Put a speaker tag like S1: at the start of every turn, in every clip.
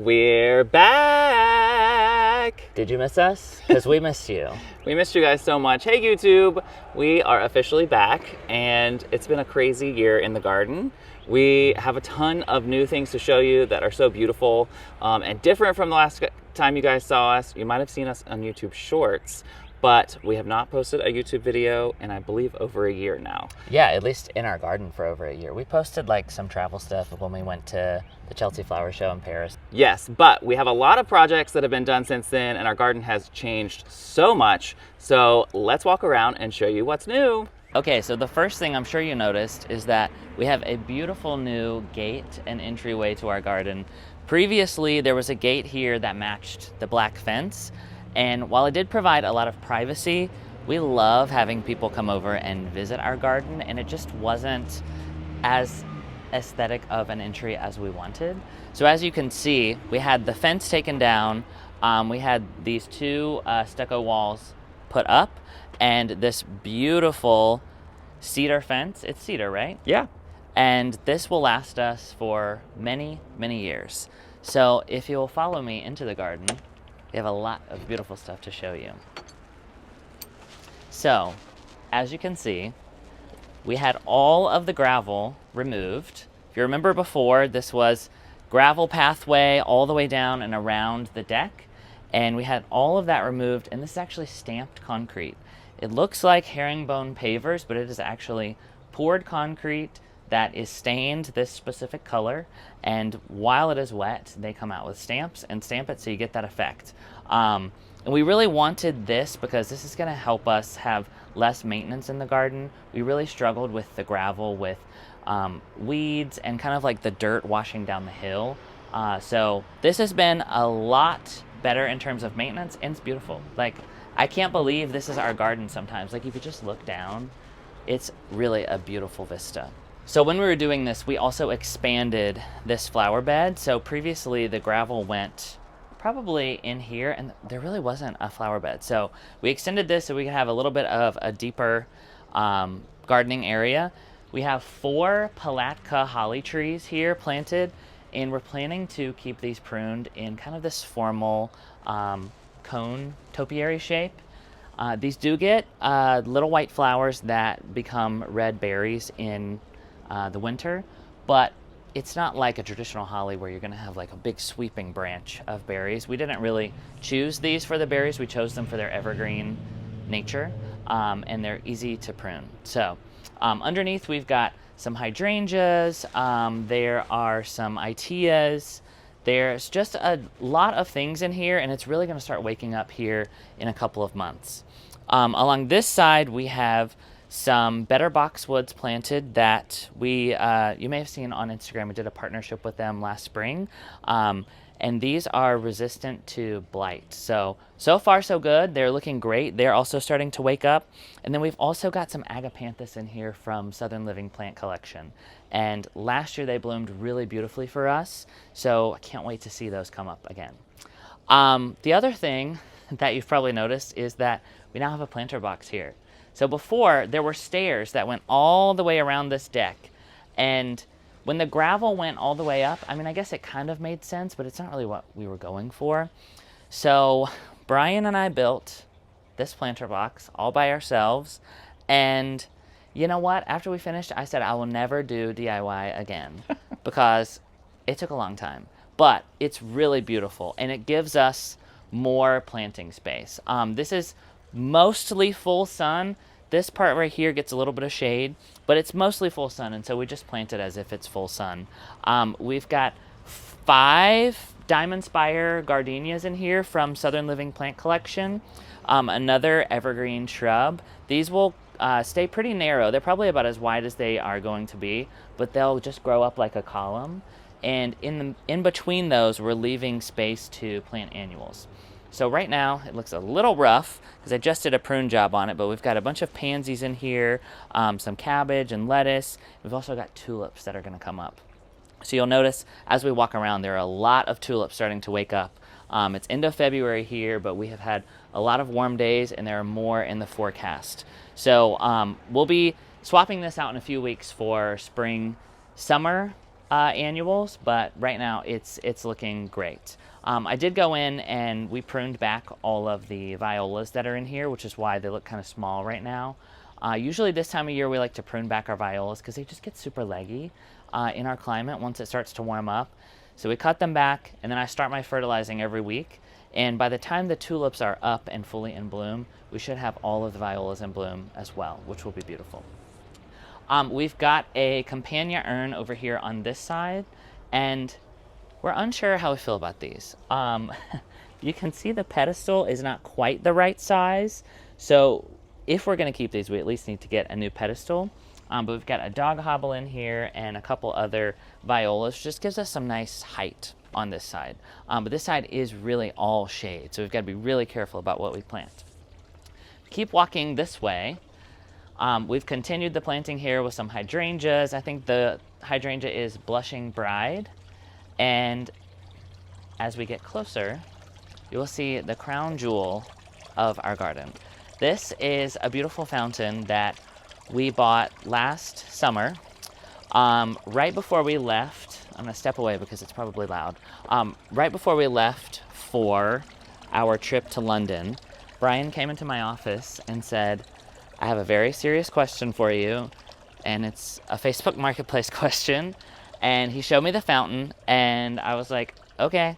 S1: We're back!
S2: Did you miss us? Because we missed you.
S1: We missed you guys so much. Hey YouTube! We are officially back, and it's been a crazy year in the garden. We have a ton of new things to show you that are so beautiful and different from the last time you guys saw us. You might have seen us on YouTube Shorts, but we have not posted a YouTube video in, I believe, over a year now.
S2: Yeah, at least in our garden for over a year. We posted like some travel stuff when we went to the Chelsea Flower Show in Paris.
S1: Yes, but we have a lot of projects that have been done since then, and our garden has changed so much. So let's walk around and show you what's new.
S2: Okay, so the first thing I'm sure you noticed is that we have a beautiful new gate and entryway to our garden. Previously, there was a gate here that matched the black fence. And while it did provide a lot of privacy, we love having people come over and visit our garden, and it just wasn't as aesthetic of an entry as we wanted. So as you can see, we had the fence taken down, we had these two stucco walls put up, and this beautiful cedar fence. It's cedar, right?
S1: Yeah.
S2: And this will last us for many, many years. So if you will follow me into the garden, we have a lot of beautiful stuff to show you. So, as you can see, we had all of the gravel removed. If you remember before, this was gravel pathway all the way down and around the deck, and we had all of that removed, and this is actually stamped concrete. It looks like herringbone pavers, but it is actually poured concrete that is stained this specific color, and while it is wet, they come out with stamps and stamp it so you get that effect. And we really wanted this because this is going to help us have less maintenance in the garden. We really struggled with the gravel, with weeds and kind of like the dirt washing down the hill. So this has been a lot better in terms of maintenance, and it's beautiful. Like, I can't believe this is our garden sometimes. Like, if you just look down, it's really a beautiful vista. So when we were doing this, we also expanded this flower bed. So previously the gravel went probably in here, and there really wasn't a flower bed. So we extended this so we could have a little bit of a deeper gardening area. We have 4 Palatka holly trees here planted, and we're planning to keep these pruned in kind of this formal cone topiary shape. These do get little white flowers that become red berries in the winter, but it's not like a traditional holly where you're going to have like a big sweeping branch of berries. We didn't really choose these for the berries. We chose them for their evergreen nature, and they're easy to prune. So underneath we've got some hydrangeas, there are some itias, there's just a lot of things in here, and it's really going to start waking up here in a couple of months. Along this side we have some better boxwoods planted that we, you may have seen on Instagram. We did a partnership with them last spring. And these are resistant to blight. So far so good. They're looking great. They're also starting to wake up. And then we've also got some agapanthus in here from Southern Living Plant Collection. And last year they bloomed really beautifully for us. So I can't wait to see those come up again. The other thing that you've probably noticed is that we now have a planter box here. So before, there were stairs that went all the way around this deck, and when the gravel went all the way up, I mean, I guess it kind of made sense, but it's not really what we were going for. So Brian and I built this planter box all by ourselves, and you know what? After we finished, I said I will never do DIY again because it took a long time, but it's really beautiful, and it gives us more planting space. This is mostly full sun. This part right here gets a little bit of shade, but it's mostly full sun, and so we just plant it as if it's full sun. We've got 5 Diamond Spire gardenias in here from Southern Living Plant Collection, another evergreen shrub. These will stay pretty narrow. They're probably about as wide as they are going to be, but they'll just grow up like a column, and in between those we're leaving space to plant annuals. So right now it looks a little rough because I just did a prune job on it, but we've got a bunch of pansies in here, some cabbage and lettuce. We've also got tulips that are going to come up. So you'll notice as we walk around there are a lot of tulips starting to wake up. It's end of February here, but we have had a lot of warm days, and there are more in the forecast. So we'll be swapping this out in a few weeks for spring, summer annuals, but right now it's looking great. I did go in and we pruned back all of the violas that are in here, which is why they look kind of small right now. Usually this time of year we like to prune back our violas because they just get super leggy in our climate once it starts to warm up. So we cut them back, and then I start my fertilizing every week. And by the time the tulips are up and fully in bloom, we should have all of the violas in bloom as well, which will be beautiful. We've got a companion urn over here on this side, and we're unsure how we feel about these. You can see the pedestal is not quite the right size, so if we're going to keep these, we at least need to get a new pedestal. But we've got a dog hobble in here and a couple other violas. Just gives us some nice height on this side. But this side is really all shade, so we've got to be really careful about what we plant. Keep walking this way. We've continued the planting here with some hydrangeas. I think the hydrangea is Blushing Bride. And as we get closer, you will see the crown jewel of our garden. This is a beautiful fountain that we bought last summer. Right before we left, I'm gonna step away because it's probably loud. Right before we left for our trip to London, Brian came into my office and said, I have a very serious question for you, and it's a Facebook Marketplace question. And he showed me the fountain, and I was like, okay,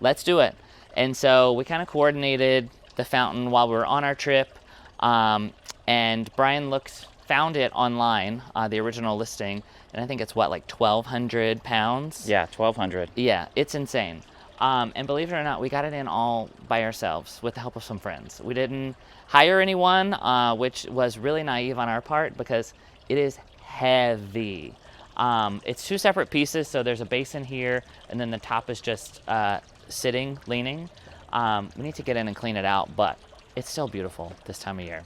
S2: let's do it. And so we kind of coordinated the fountain while we were on our trip, and Brian found it online, the original listing, and I think it's what, like 1,200 pounds?
S1: Yeah, 1,200.
S2: Yeah, it's insane. And believe it or not, we got it in all by ourselves with the help of some friends. We didn't hire anyone, which was really naive on our part because it is heavy. It's two separate pieces, so there's a basin here, and then the top is just sitting, leaning. We need to get in and clean it out, but it's still beautiful this time of year.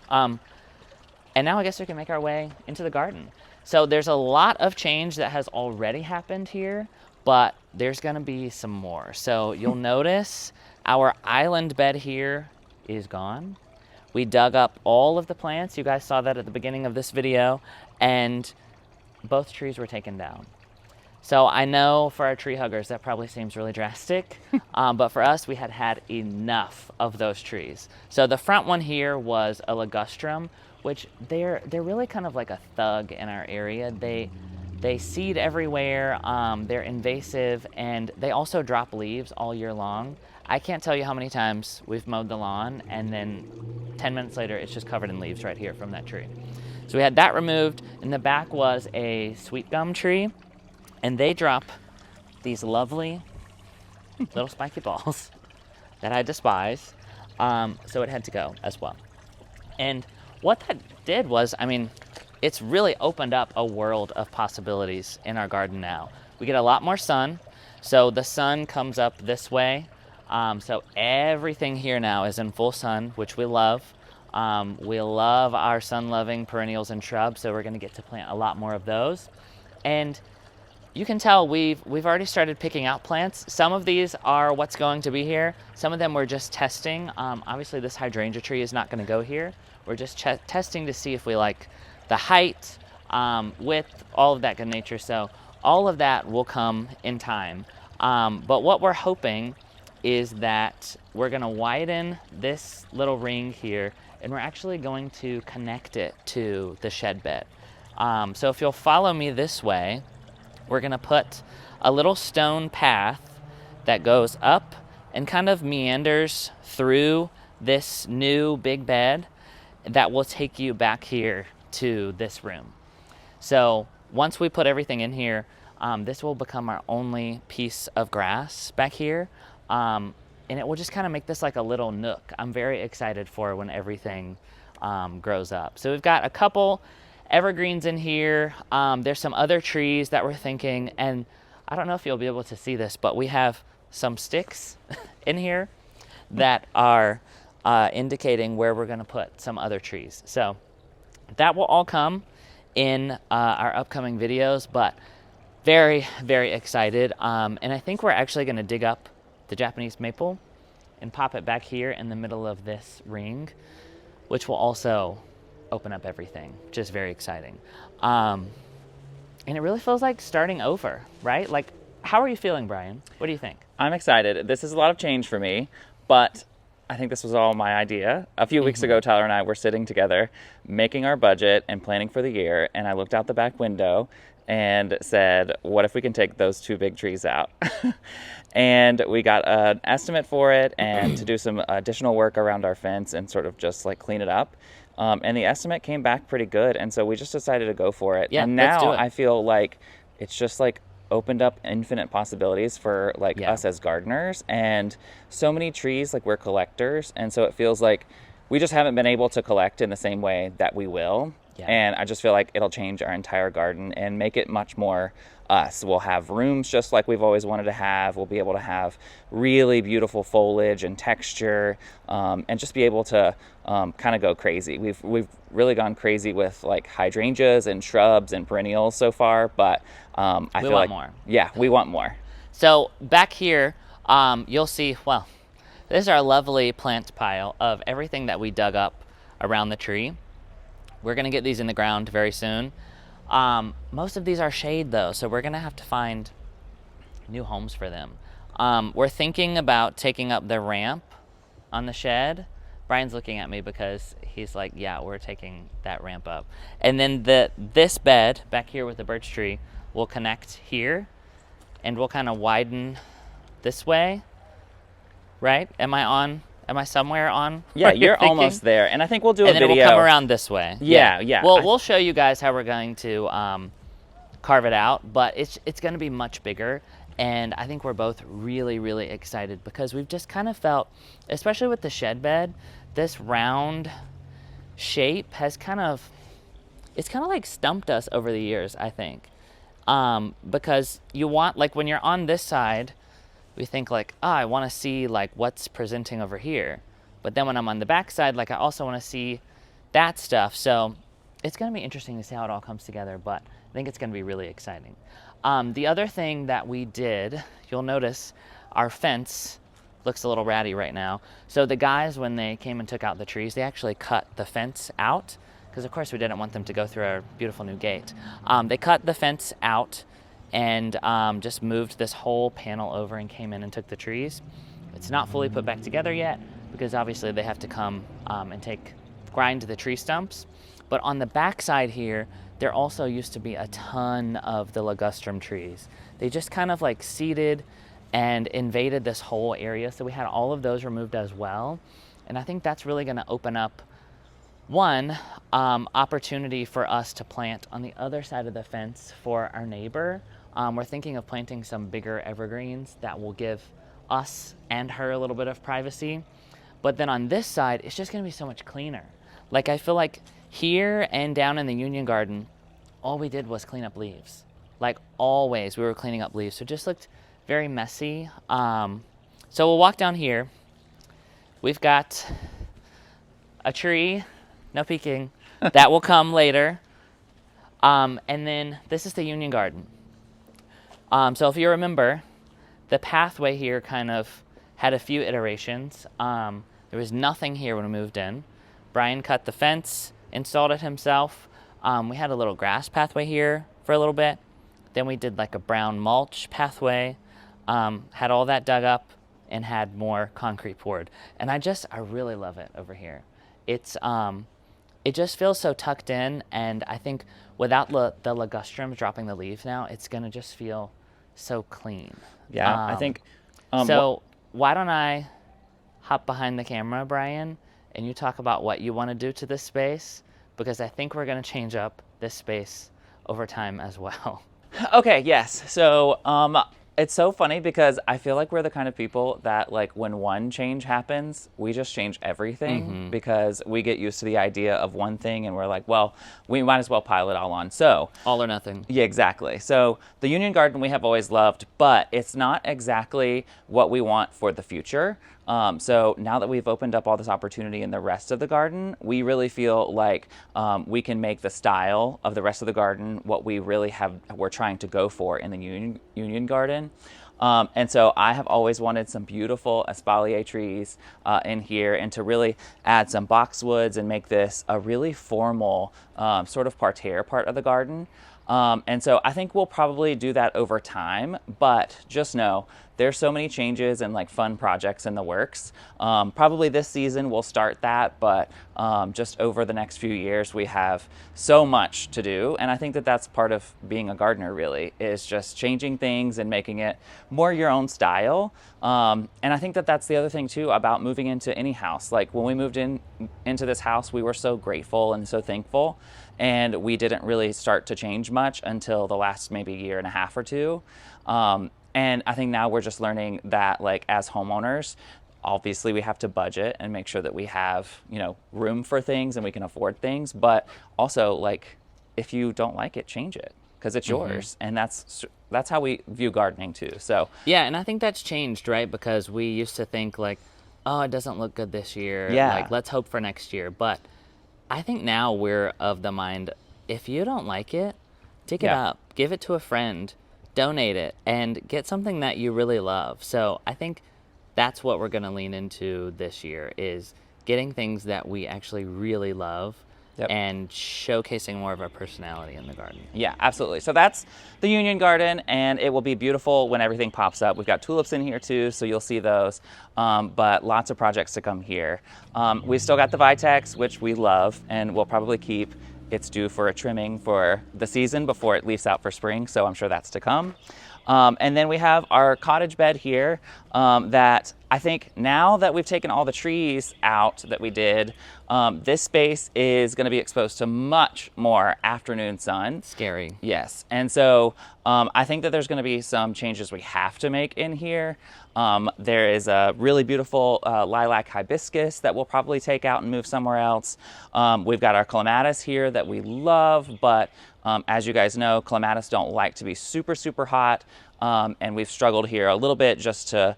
S2: And now I guess we can make our way into the garden. So there's a lot of change that has already happened here, but there's gonna be some more. So you'll notice our island bed here is gone. We dug up all of the plants. You guys saw that at the beginning of this video, and both trees were taken down. So I know for our tree huggers that probably seems really drastic, but for us we had enough of those trees. So the front one here was a ligustrum, which they're really kind of like a thug in our area. They seed everywhere, they're invasive, and they also drop leaves all year long. I can't tell you how many times we've mowed the lawn and then 10 minutes later it's just covered in leaves right here from that tree. So we had that removed. In the back was a sweet gum tree, and they drop these lovely little spiky balls that I despise. So it had to go as well. And what that did was, I mean, it's really opened up a world of possibilities in our garden now. We get a lot more sun. So the sun comes up this way. So everything here now is in full sun, which we love. We love our sun-loving perennials and shrubs, so we're gonna get to plant a lot more of those. And you can tell we've already started picking out plants. Some of these are what's going to be here. Some of them we're just testing. Obviously this hydrangea tree is not gonna go here. We're just testing to see if we like the height, width, all of that good nature. So all of that will come in time. But what we're hoping is that we're gonna widen this little ring here, and we're actually going to connect it to the shed bed. So if you'll follow me this way, we're gonna put a little stone path that goes up and kind of meanders through this new big bed that will take you back here to this room. So once we put everything in here, this will become our only piece of grass back here. And it will just kind of make this like a little nook. I'm very excited for when everything grows up. So we've got a couple evergreens in here. There's some other trees that we're thinking, and I don't know if you'll be able to see this, but we have some sticks in here that are indicating where we're gonna put some other trees. So that will all come in our upcoming videos, but very, very excited. And I think we're actually gonna dig up the Japanese maple and pop it back here in the middle of this ring, which will also open up everything, which is very exciting. And it really feels like starting over, right? Like, how are you feeling, Brian? What do you think?
S1: I'm excited. This is a lot of change for me, but I think this was all my idea. A few weeks ago, Tyler and I were sitting together making our budget and planning for the year, and I looked out the back window and said, what if we can take those 2 big trees out? And we got an estimate for it and to do some additional work around our fence and sort of just like clean it up. And the estimate came back pretty good, and so we just decided to go for it.
S2: Yeah,
S1: and
S2: let's do
S1: now
S2: it.
S1: I feel like it's just like opened up infinite possibilities for like
S2: Yeah.
S1: us as gardeners, and so many trees, like we're collectors, and so it feels like we just haven't been able to collect in the same way that we will.
S2: Yeah.
S1: And I just feel like it'll change our entire garden and make it much more us. We'll have rooms just like we've always wanted to have. We'll be able to have really beautiful foliage and texture, and just be able to kind of go crazy. We've really gone crazy with like hydrangeas and shrubs and perennials so far, but I
S2: We
S1: feel
S2: want
S1: like
S2: more.
S1: Yeah, we want more.
S2: So back here, you'll see, well, this is our lovely plant pile of everything that we dug up around the tree. We're gonna get these in the ground very soon. Most of these are shade though, so we're gonna have to find new homes for them. We're thinking about taking up the ramp on the shed. Brian's looking at me because he's like, yeah, we're taking that ramp up. And then this bed back here with the birch tree will connect here, and we'll kind of widen this way, right? Am I somewhere on?
S1: Yeah,
S2: what
S1: you're
S2: thinking?
S1: almost there. And I think we'll do
S2: And
S1: a
S2: then
S1: video.
S2: we'll come around this way.
S1: Yeah.
S2: We'll show you guys how we're going to carve it out, but it's going to be much bigger. And I think we're both really, really excited because we've just kind of felt, especially with the shed bed, this round shape has it's kind of like stumped us over the years, I think. Because you want, like when you're on this side, we think like, oh, I want to see like what's presenting over here. But then when I'm on the back side, like I also want to see that stuff. So it's going to be interesting to see how it all comes together, but I think it's going to be really exciting. The other thing that we did, you'll notice our fence looks a little ratty right now. So the guys, when they came and took out the trees, they actually cut the fence out because of course we didn't want them to go through our beautiful new gate. They cut the fence out and just moved this whole panel over and came in and took the trees. It's not fully put back together yet because obviously they have to come and grind the tree stumps. But on the back side here, there also used to be a ton of the ligustrum trees. They just kind of like seeded and invaded this whole area. So we had all of those removed as well. And I think that's really gonna open up one opportunity for us to plant on the other side of the fence for our neighbor. We're thinking of planting some bigger evergreens that will give us and her a little bit of privacy. But then on this side, it's just gonna be so much cleaner. Like I feel like here and down in the Union Garden, all we did was clean up leaves. Like always, we were cleaning up leaves. So it just looked very messy. So we'll walk down here. We've got a tree, no peeking, that will come later. And then this is the Union Garden. So if you remember, the pathway here kind of had a few iterations. There was nothing here when we moved in. Brian cut the fence, installed it himself. We had a little grass pathway here for a little bit. Then we did like a brown mulch pathway, had all that dug up and had more concrete poured. And I really love it over here. It just feels so tucked in, and I think without the ligustrums dropping the leaves now, it's gonna just feel so clean.
S1: Yeah, I think.
S2: So why don't I hop behind the camera, Brian, and you talk about what you want to do to this space, because I think we're going to change up this space over time as well.
S1: Okay, yes. So it's so funny because I feel like we're the kind of people that like when one change happens, we just change everything because we get used to the idea of one thing and we're like, well, we might as well pile it all on. So
S2: All or nothing.
S1: yeah, exactly. So the Union Garden we have always loved, but it's not exactly what we want for the future. So now that we've opened up all this opportunity in the rest of the garden, we really feel like we can make the style of the rest of the garden what we're trying to go for in the Union Garden. And so I have always wanted some beautiful espalier trees in here, and to really add some boxwoods and make this a really formal sort of parterre part of the garden. And so I think we'll probably do that over time, but just know there's so many changes and like fun projects in the works. Probably this season we'll start that, but just over the next few years we have so much to do. And I think that that's part of being a gardener, really, is just changing things and making it more your own style. And I think that that's the other thing too about moving into any house. Like when we moved into this house, we were so grateful and so thankful, and we didn't really start to change much until the last maybe year and a half or two. And I think now we're just learning that, like, as homeowners, obviously we have to budget and make sure that we have, you know, room for things and we can afford things. But also, like, if you don't like it, change it, because it's yours. And that's how we view gardening too. So
S2: Yeah, and I think that's changed, right? Because we used to think like, oh, it doesn't look good this year.
S1: Yeah.
S2: Like, let's hope for next year. But I think now we're of the mind, if you don't like it, dig it up, give it to a friend, donate it, and get something that you really love. So I think that's what we're going to lean into this year, is getting things that we actually really love and showcasing more of our personality in the garden.
S1: Yeah, absolutely. So that's the Union Garden, and it will be beautiful when everything pops up. We've got tulips in here too, so you'll see those, but lots of projects to come here. We've still got the Vitex, which we love, and we'll probably keep. It's due for a trimming for the season before it leaves out for spring, so I'm sure that's to come. And then we have our cottage bed here that I think now that we've taken all the trees out that we did, this space is going to be exposed to much more afternoon sun.
S2: Scary.
S1: Yes. And so I think that there's going to be some changes we have to make in here. There is a really beautiful lilac hibiscus that we'll probably take out and move somewhere else. We've got our clematis here that we love, but as you guys know, clematis don't like to be super, super hot. And we've struggled here a little bit just to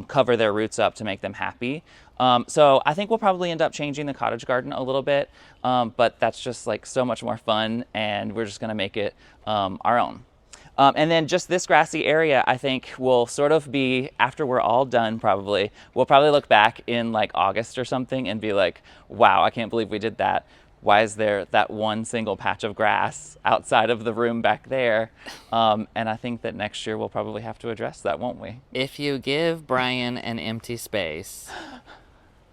S1: cover their roots up to make them happy. So I think we'll probably end up changing the cottage garden a little bit, but that's just like so much more fun, and we're just going to make it our own. And then just this grassy area, I think will sort of be, after we're all done probably, we'll probably look back in like August or something and be like, wow, I can't believe we did that. Why is there that one single patch of grass outside of the room back there? And I think that next year we'll probably have to address that, won't we?
S2: If you give Brian an empty space,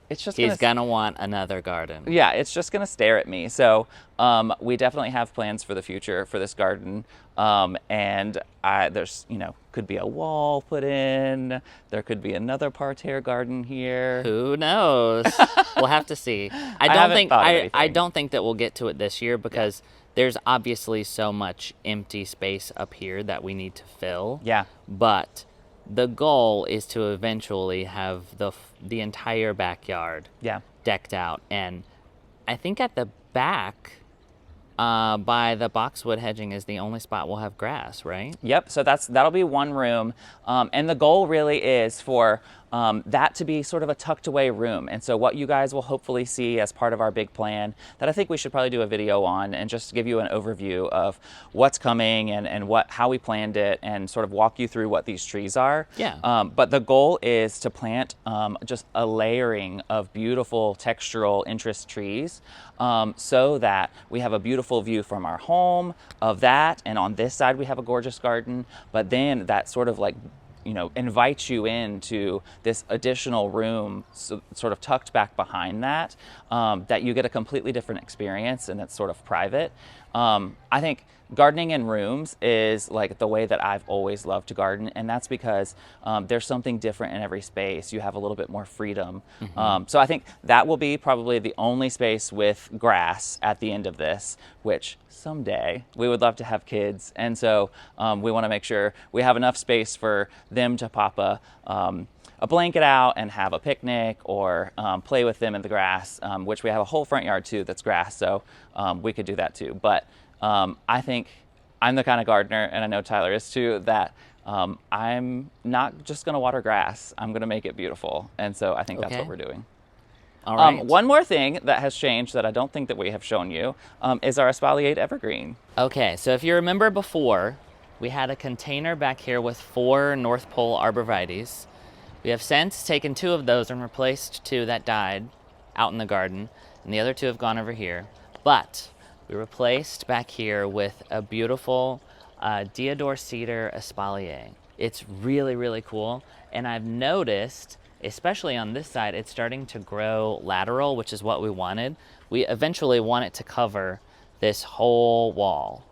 S1: it's just
S2: he's gonna want another garden.
S1: Yeah, it's just gonna stare at me. So we definitely have plans for the future for this garden. And there's, you know, could be a wall put in. There could be another parterre garden here.
S2: Who knows? We'll have to see. I don't think that we'll get to it this year, because there's obviously so much empty space up here that we need to fill.
S1: Yeah.
S2: But the goal is to eventually have the entire backyard decked out. And I think at the back, by the boxwood hedging, is the only spot we'll have grass, right?
S1: Yep, so that'll be one room. And the goal really is for that to be sort of a tucked away room. And so what you guys will hopefully see as part of our big plan, that I think we should probably do a video on, and just give you an overview of what's coming and how we planned it, and sort of walk you through what these trees are.
S2: Yeah.
S1: But the goal is to plant just a layering of beautiful textural interest trees, so that we have a beautiful view from our home of that, and on this side we have a gorgeous garden, but then that sort of like, you know, invites you into this additional room, so, sort of tucked back behind that, that you get a completely different experience, and it's sort of private. I think gardening in rooms is like the way that I've always loved to garden, and that's because there's something different in every space. You have a little bit more freedom. So I think that will be probably the only space with grass at the end of this, which someday we would love to have kids, and so we want to make sure we have enough space for them to pop a blanket out and have a picnic, or play with them in the grass, which we have a whole front yard too that's grass, so we could do that too. But I think I'm the kind of gardener, and I know Tyler is too, that I'm not just going to water grass. I'm going to make it beautiful, and so I think that's what we're doing.
S2: All right.
S1: One more thing that has changed that I don't think that we have shown you is our Esapliered evergreen.
S2: Okay, so if you remember before, we had a container back here with 4 North Pole arborvitaes. We have since taken 2 of those and replaced 2 that died out in the garden, and the other 2 have gone over here. But we replaced back here with a beautiful Deodar cedar espalier. It's really, really cool. And I've noticed, especially on this side, it's starting to grow lateral, which is what we wanted. We eventually want it to cover this whole wall.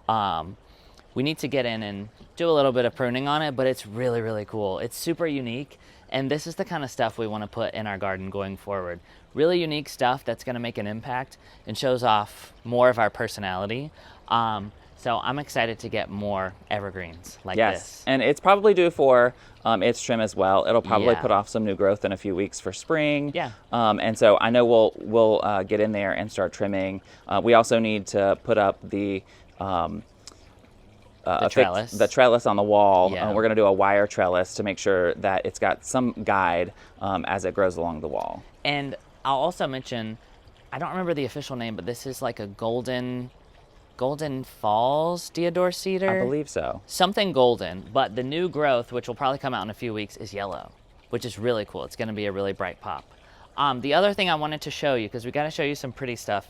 S2: We need to get in and do a little bit of pruning on it, but it's really, really cool. It's super unique. And this is the kind of stuff we want to put in our garden going forward. Really unique stuff that's going to make an impact and shows off more of our personality. So I'm excited to get more evergreens like this.
S1: And it's probably due for its trim as well. It'll probably
S2: Yeah.
S1: put off some new growth in a few weeks for spring.
S2: Yeah.
S1: And so I know we'll get in there and start trimming. We also need to put up the
S2: trellis.
S1: The trellis on the wall.
S2: Yeah.
S1: We're going to do a wire trellis to make sure that it's got some guide as it grows along the wall.
S2: And I'll also mention, I don't remember the official name, but this is like a Golden Falls Deodar cedar.
S1: I believe so.
S2: Something golden, but the new growth, which will probably come out in a few weeks, is yellow, which is really cool. It's going to be a really bright pop. The other thing I wanted to show you, because we got to show you some pretty stuff,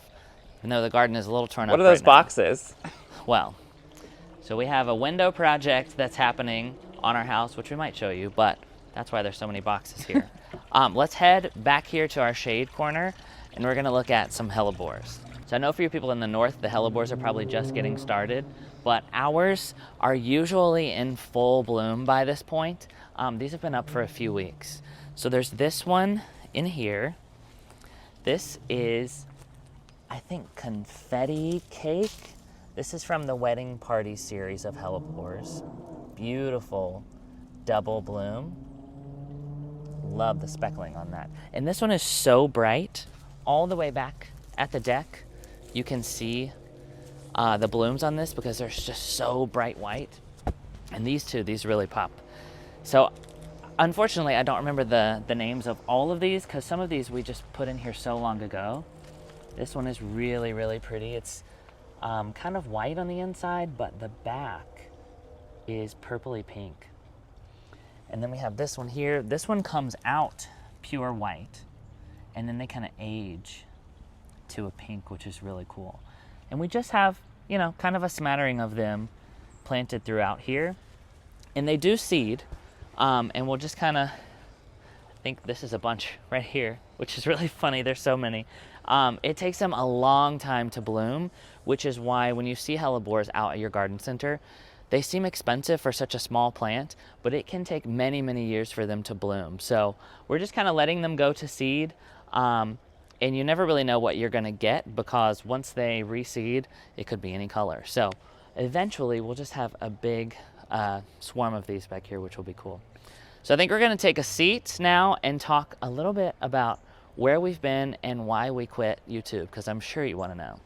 S2: even though the garden is a little torn up.
S1: What are those
S2: right now.
S1: boxes?
S2: Well, so we have a window project that's happening on our house, which we might show you, but that's why there's so many boxes here. Let's head back here to our shade corner, and we're going to look at some hellebores. So I know for you people in the north, the hellebores are probably just getting started, but ours are usually in full bloom by this point. These have been up for a few weeks. So there's this one in here. This is, I think, confetti cake. This is from the wedding party series of hellebores. Beautiful double bloom. Love the speckling on that. And this one is so bright. All the way back at the deck, you can see the blooms on this because they're just so bright white. And these really pop. So unfortunately, I don't remember the names of all of these because some of these we just put in here so long ago. This one is really, really pretty. It's kind of white on the inside, but the back is purpley pink. And then we have this one here. This one comes out pure white, and then they kind of age to a pink, which is really cool. And we just have, you know, kind of a smattering of them planted throughout here. And they do seed, and we'll just kind of, I think this is a bunch right here, which is really funny. There's so many. It takes them a long time to bloom, which is why when you see hellebores out at your garden center, they seem expensive for such a small plant, but it can take many, many years for them to bloom. So we're just kind of letting them go to seed. And you never really know what you're going to get because once they reseed, it could be any color. So eventually we'll just have a big swarm of these back here, which will be cool. So I think we're going to take a seat now and talk a little bit about where we've been and why we quit YouTube, because I'm sure you want to know.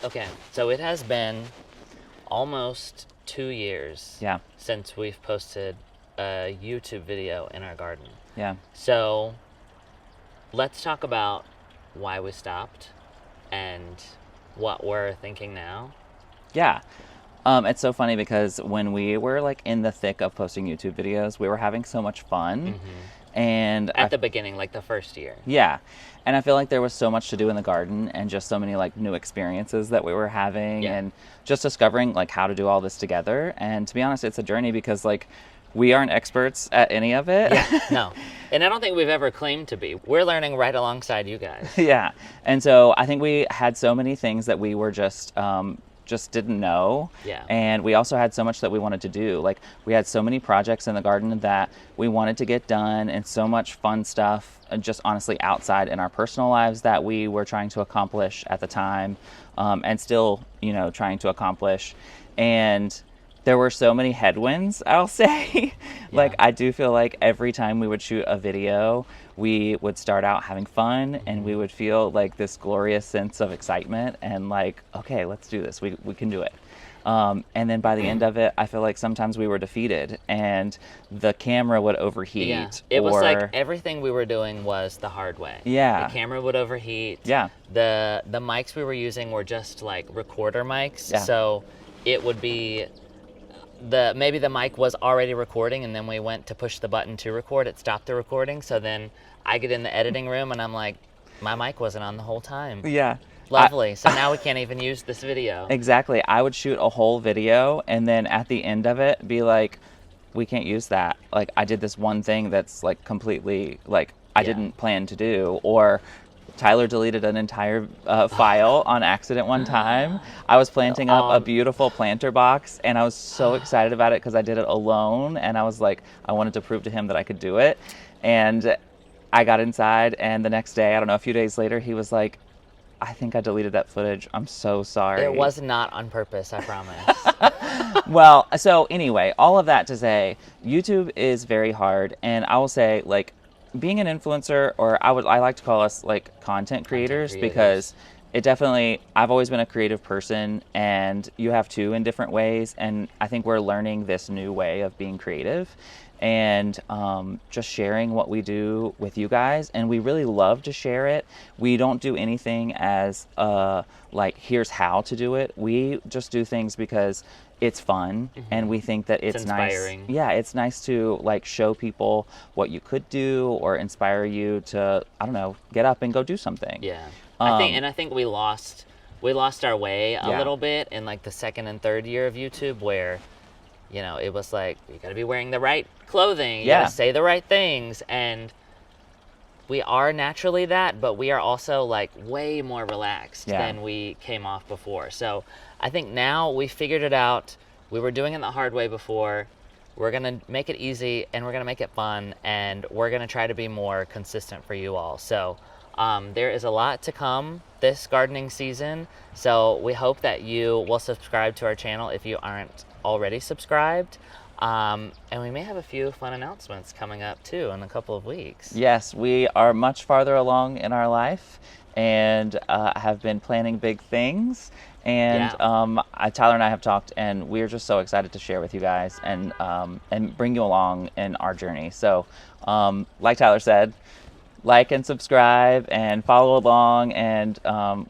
S2: Okay, so it has been almost 2 years since we've posted a YouTube video in our garden.
S1: Yeah.
S2: So let's talk about why we stopped and what we're thinking now.
S1: Yeah. It's so funny because when we were like in the thick of posting YouTube videos, we were having so much fun. Mm-hmm. And
S2: at the beginning, like the first year.
S1: Yeah. And I feel like there was so much to do in the garden and just so many like new experiences that we were having and just discovering like how to do all this together. And to be honest, it's a journey because like we aren't experts at any of it.
S2: Yeah, no. And I don't think we've ever claimed to be. We're learning right alongside you guys.
S1: Yeah. And so I think we had so many things that we were just didn't know.
S2: Yeah.
S1: And we also had so much that we wanted to do. Like we had so many projects in the garden that we wanted to get done and so much fun stuff just honestly outside in our personal lives that we were trying to accomplish at the time and still, you know, trying to accomplish. And there were so many headwinds, I'll say. Like I do feel like every time we would shoot a video, we would start out having fun and we would feel like this glorious sense of excitement and like, okay, let's do this. We can do it. And then by the end of it, I feel like sometimes we were defeated and the camera would overheat.
S2: Yeah. It was like everything we were doing was the hard way.
S1: Yeah.
S2: The camera would overheat.
S1: Yeah.
S2: The mics we were using were just like recorder mics.
S1: Yeah.
S2: So it would be maybe the mic was already recording and then we went to push the button to record, it stopped the recording. So then I get in the editing room and I'm like, my mic wasn't on the whole time.
S1: Yeah.
S2: Lovely. So now we can't even use this video.
S1: Exactly. I would shoot a whole video and then at the end of it be like, we can't use that. Like, I did this one thing that's like completely like I didn't plan to do, or Tyler deleted an entire file on accident one time. I was planting up a beautiful planter box and I was so excited about it because I did it alone, and I was like, I wanted to prove to him that I could do it. And I got inside, and the next day, I don't know, a few days later, he was like, I think I deleted that footage. I'm so sorry.
S2: It was not on purpose, I promise.
S1: Well, so anyway, all of that to say, YouTube is very hard, and I will say, like, being an influencer, or I like to call us like content creators, because it definitely, I've always been a creative person, and you have to in different ways, and I think we're learning this new way of being creative and just sharing what we do with you guys, and we really love to share it. We don't do anything as like, here's how to do it. We just do things because it's fun, and we think that it's
S2: inspiring.
S1: Nice. Yeah, it's nice to like show people what you could do, or inspire you to, I don't know, get up and go do something.
S2: Yeah. I think we lost our way a little bit in like the second and third year of YouTube, where, you know, it was like, you gotta be wearing the right clothing, you gotta say the right things, and we are naturally that, but we are also like way more relaxed than we came off before. So I think now we figured it out. We were doing it the hard way before. We're gonna make it easy, and we're gonna make it fun, and we're gonna try to be more consistent for you all. So there is a lot to come this gardening season. So we hope that you will subscribe to our channel if you aren't already subscribed. And we may have a few fun announcements coming up too in a couple of weeks.
S1: Yes, we are much farther along in our life, and have been planning big things. And Tyler and I have talked, and we're just so excited to share with you guys and bring you along in our journey. So like Tyler said, like and subscribe and follow along, and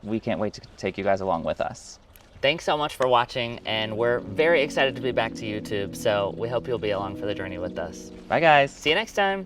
S1: we can't wait to take you guys along with us.
S2: Thanks so much for watching, and we're very excited to be back to YouTube, so we hope you'll be along for the journey with us.
S1: Bye, guys.
S2: See you next time.